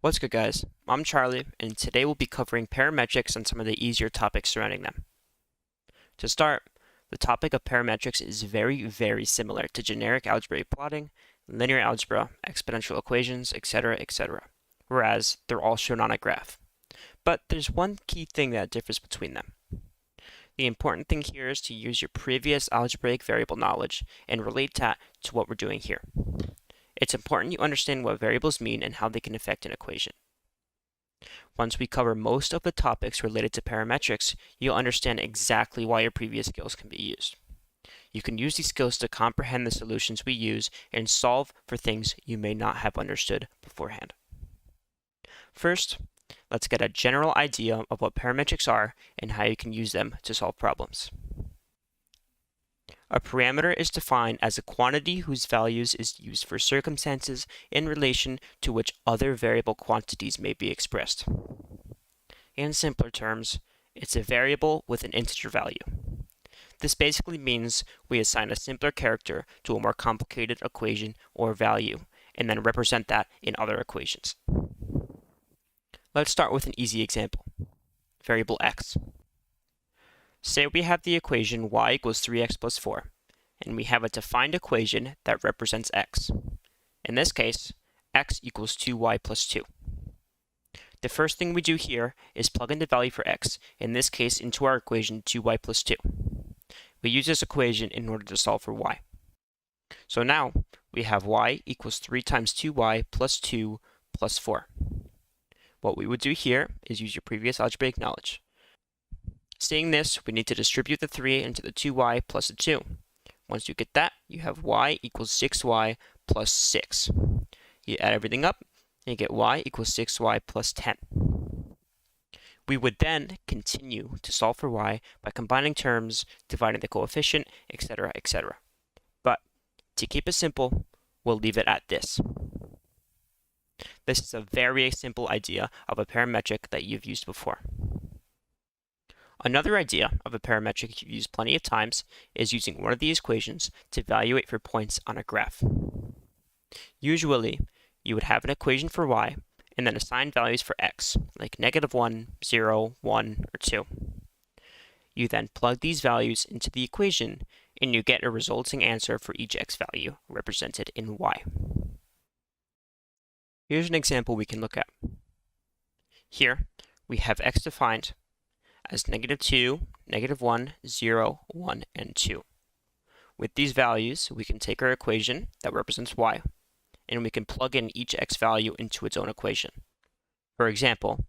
What's good, guys? I'm Charlie, and today we'll be covering parametrics and some of the easier topics surrounding them. To start, the topic of parametrics is very similar to generic algebraic plotting, linear algebra, exponential equations, etc., whereas they're all shown on a graph. But there's one key thing that differs between them. The important thing here is to use your previous algebraic variable knowledge and relate that to what we're doing here. It's important you understand what variables mean and how they can affect an equation. Once we cover most of the topics related to parametrics, you'll understand exactly why your previous skills can be used. You can use these skills to comprehend the solutions we use and solve for things you may not have understood beforehand. First, let's get a general idea of what parametrics are and how you can use them to solve problems. A parameter is defined as a quantity whose values is used for circumstances in relation to which other variable quantities may be expressed. In simpler terms, it's a variable with an integer value. This basically means we assign a simpler character to a more complicated equation or value, and then represent that in other equations. Let's start with an easy example. Variable x. Say we have the equation y equals 3x plus 4, and we have a defined equation that represents x. In this case, x equals 2y plus 2. The first thing we do here is plug in the value for x, in this case into our equation 2y plus 2. We use this equation in order to solve for y. So now we have y equals 3 times 2y plus 2 plus 4. What we would do here is use your previous algebraic knowledge. Seeing this, we need to distribute the 3 into the 2y plus the 2. Once you get that, you have y equals 6y plus 6. You add everything up, and you get y equals 6y plus 10. We would then continue to solve for y by combining terms, dividing the coefficient, etc. But to keep it simple, we'll leave it at this. This is a very simple idea of a parametric that you've used before. Another idea of a parametric you've used plenty of times is using one of these equations to evaluate for points on a graph. Usually, you would have an equation for y and then assign values for x, like -1, 0, 1, or 2. You then plug these values into the equation and you get a resulting answer for each x value represented in y. Here's an example we can look at. Here, we have x defined as -2, -1, 0, 1, and 2. With these values, we can take our equation that represents y, and we can plug in each x value into its own equation. For example,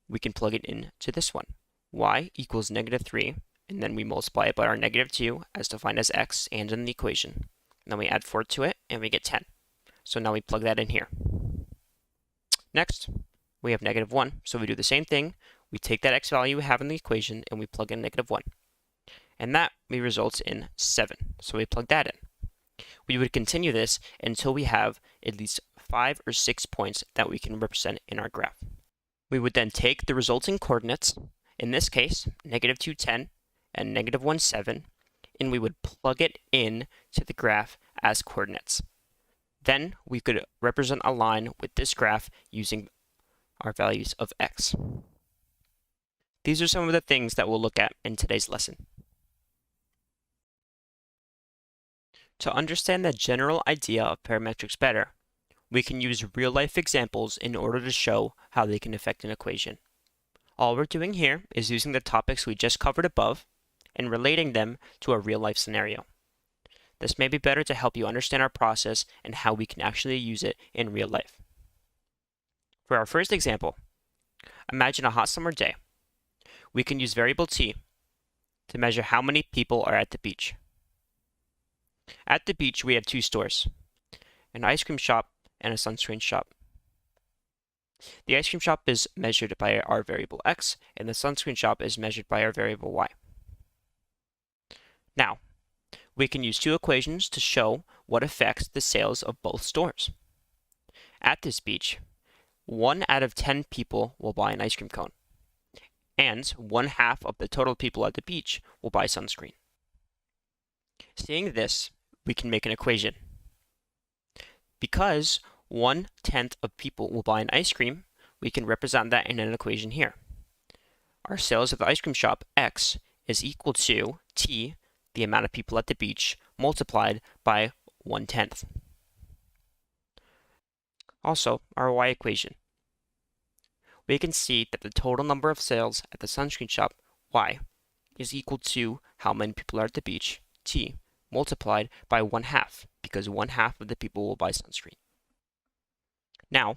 we can plug it into this one. Y equals -3, and then we multiply it by our -2 as defined as x and in the equation. And then we add 4 to it, and we get 10. So now we plug that in here. Next, we have -1, so we do the same thing. We take that x value we have in the equation and we plug in -1. And that results in 7, so we plug that in. We would continue this until we have at least 5 or 6 points that we can represent in our graph. We would then take the resulting coordinates, in this case, -2, 10, and -1, 7, and we would plug it in to the graph as coordinates. Then we could represent a line with this graph using our values of x. These are some of the things that we'll look at in today's lesson. To understand the general idea of parametrics better, we can use real-life examples in order to show how they can affect an equation. All we're doing here is using the topics we just covered above and relating them to a real-life scenario. This may be better to help you understand our process and how we can actually use it in real life. For our first example, imagine a hot summer day. We can use variable t to measure how many people are at the beach. At the beach, we have 2 stores, an ice cream shop and a sunscreen shop. The ice cream shop is measured by our variable x, and the sunscreen shop is measured by our variable y. Now, we can use 2 equations to show what affects the sales of both stores. At this beach, 1 out of 10 people will buy an ice cream cone, and 1/2 of the total people at the beach will buy sunscreen. Seeing this, we can make an equation. Because 1/10 of people will buy an ice cream, we can represent that in an equation here. Our sales at the ice cream shop, X, is equal to T, the amount of people at the beach, multiplied by 1/10. Also, our Y equation. We can see that the total number of sales at the sunscreen shop, Y, is equal to how many people are at the beach, T, multiplied by 1/2, because 1/2 of the people will buy sunscreen. Now,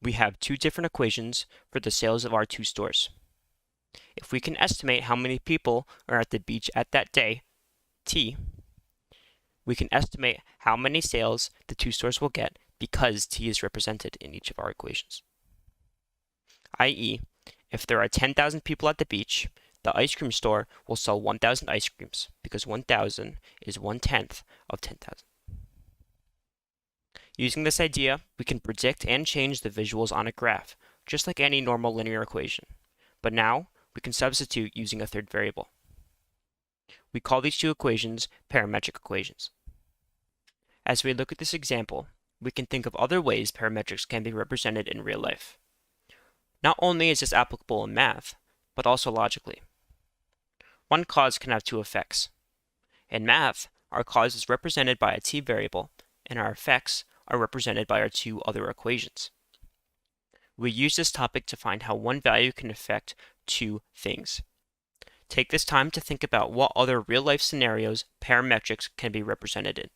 we have two different equations for the sales of our two stores. If we can estimate how many people are at the beach at that day, T, we can estimate how many sales the two stores will get because T is represented in each of our equations. i.e., if there are 10,000 people at the beach, the ice cream store will sell 1,000 ice creams because 1,000 is 1/10 of 10,000. Using this idea, we can predict and change the visuals on a graph, just like any normal linear equation. But now, we can substitute using a third variable. We call these two equations parametric equations. As we look at this example, we can think of other ways parametrics can be represented in real life. Not only is this applicable in math, but also logically. One cause can have two effects. In math, our cause is represented by a t variable, and our effects are represented by our two other equations. We use this topic to find how one value can affect two things. Take this time to think about what other real-life scenarios parametrics can be represented in.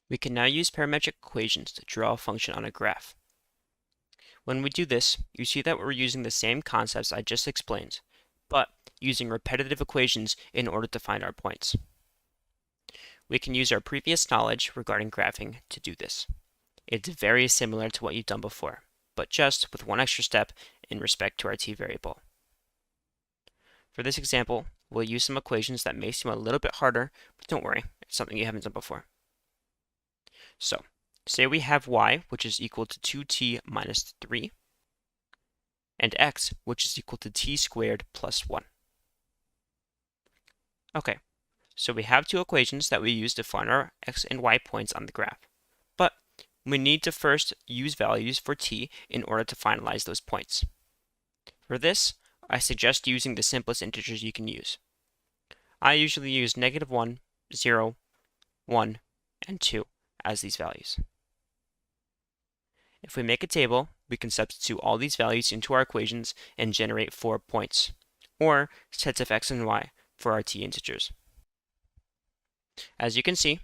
We can now use parametric equations to draw a function on a graph. When we do this, you see that we're using the same concepts I just explained, but using repetitive equations in order to find our points. We can use our previous knowledge regarding graphing to do this. It's very similar to what you've done before, but just with one extra step in respect to our t variable. For this example, we'll use some equations that may seem a little bit harder, but don't worry, it's something you haven't done before. So, say we have y, which is equal to 2t minus 3, and x, which is equal to t squared plus 1. Okay, so we have two equations that we use to find our x and y points on the graph. But we need to first use values for t in order to finalize those points. For this, I suggest using the simplest integers you can use. I usually use -1, 0, 1, and 2 as these values. If we make a table, we can substitute all these values into our equations and generate 4 points, or sets of x and y for our t integers. As you can see,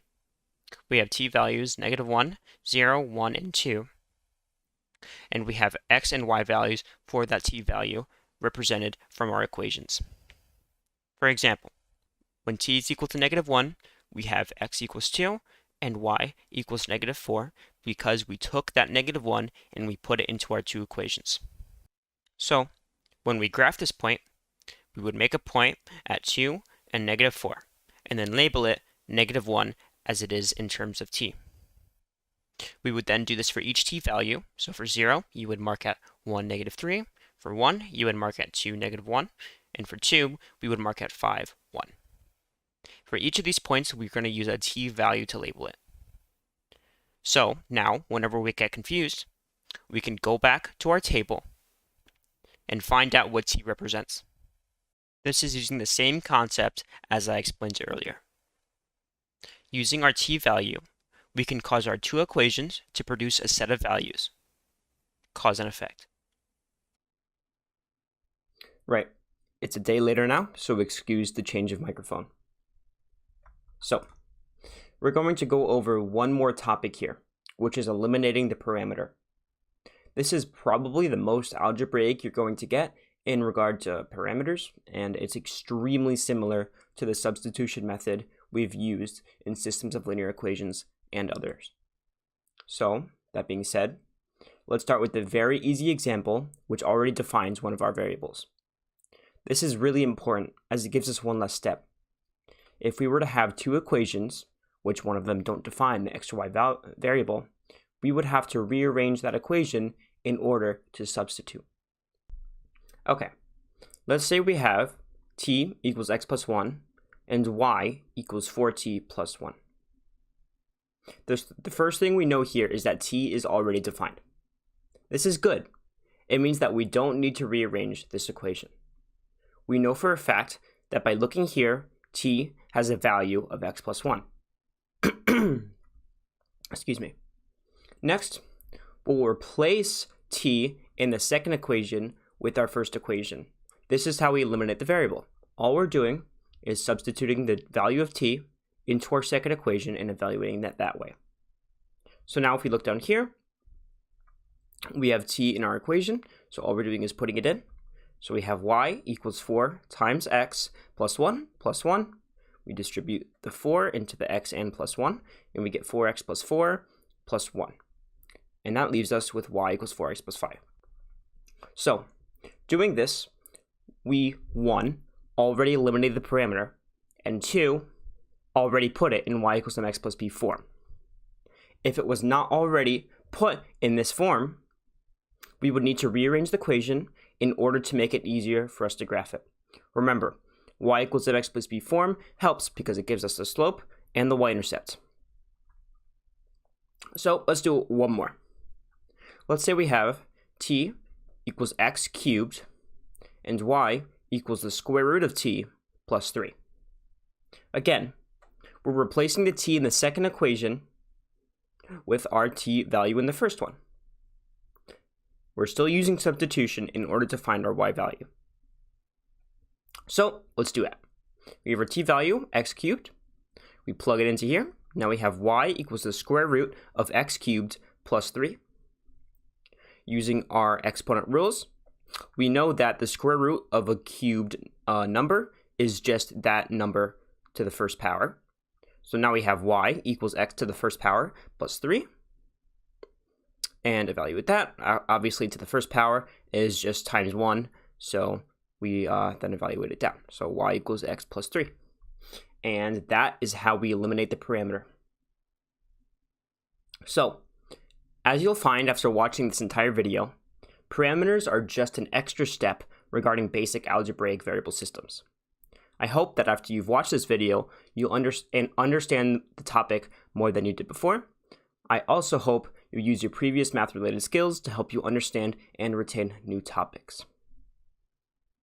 we have t values -1, 0, 1, and 2, and we have x and y values for that t value represented from our equations. For example, when t is equal to -1, we have x equals 2 and y equals -4 because we took that -1 and we put it into our two equations. So, when we graph this point, we would make a point at 2 and -4, and then label it -1 as it is in terms of t. We would then do this for each t value. So for 0, you would mark at 1, -3. For 1, you would mark at 2, -1. And for 2, we would mark at 5, 1. For each of these points, we're going to use a t value to label it. So now, whenever we get confused, we can go back to our table and find out what t represents. This is using the same concept as I explained earlier. Using our t value, we can cause our two equations to produce a set of values. Cause and effect. Right. It's a day later now, so excuse the change of microphone. So, we're going to go over one more topic here, which is eliminating the parameter. This is probably the most algebraic you're going to get in regard to parameters, and it's extremely similar to the substitution method we've used in systems of linear equations and others. So, that being said, let's start with the very easy example, which already defines one of our variables. This is really important as it gives us one less step. If we were to have two equations, which one of them don't define the x or y variable, we would have to rearrange that equation in order to substitute. Okay, let's say we have t equals x plus 1 and y equals 4t plus 1. The first thing we know here is that t is already defined. This is good. It means that we don't need to rearrange this equation. We know for a fact that by looking here, t has a value of x plus 1. Excuse me. Next, we'll replace t in the second equation with our first equation. This is how we eliminate the variable. All we're doing is substituting the value of t into our second equation and evaluating that way. So now if we look down here, we have t in our equation, so all we're doing is putting it in. So we have y equals 4 times x plus 1 plus 1. We distribute the 4 into the x and plus 1, and we get 4x plus 4 plus 1. And that leaves us with y equals 4x plus 5. So, doing this, we, 1, already eliminated the parameter, and 2, already put it in y equals mx plus b form. If it was not already put in this form, we would need to rearrange the equation in order to make it easier for us to graph it. Remember, y equals mx plus b form helps because it gives us the slope and the y-intercept. So let's do one more. Let's say we have t equals x cubed and y equals the square root of t plus 3. Again, we're replacing the t in the second equation with our t value in the first one. We're still using substitution in order to find our y value. So let's do that. We have our t value, x cubed. We plug it into here. Now we have y equals the square root of x cubed plus 3. Using our exponent rules, we know that the square root of a cubed number is just that number to the first power. So now we have y equals x to the first power plus 3. And evaluate that. Obviously, to the first power is just times 1. So we then evaluate it down. So y equals x plus 3. And that is how we eliminate the parameter. So, as you'll find after watching this entire video, parameters are just an extra step regarding basic algebraic variable systems. I hope that after you've watched this video, you'll understand the topic more than you did before. I also hope you use your previous math-related skills to help you understand and retain new topics.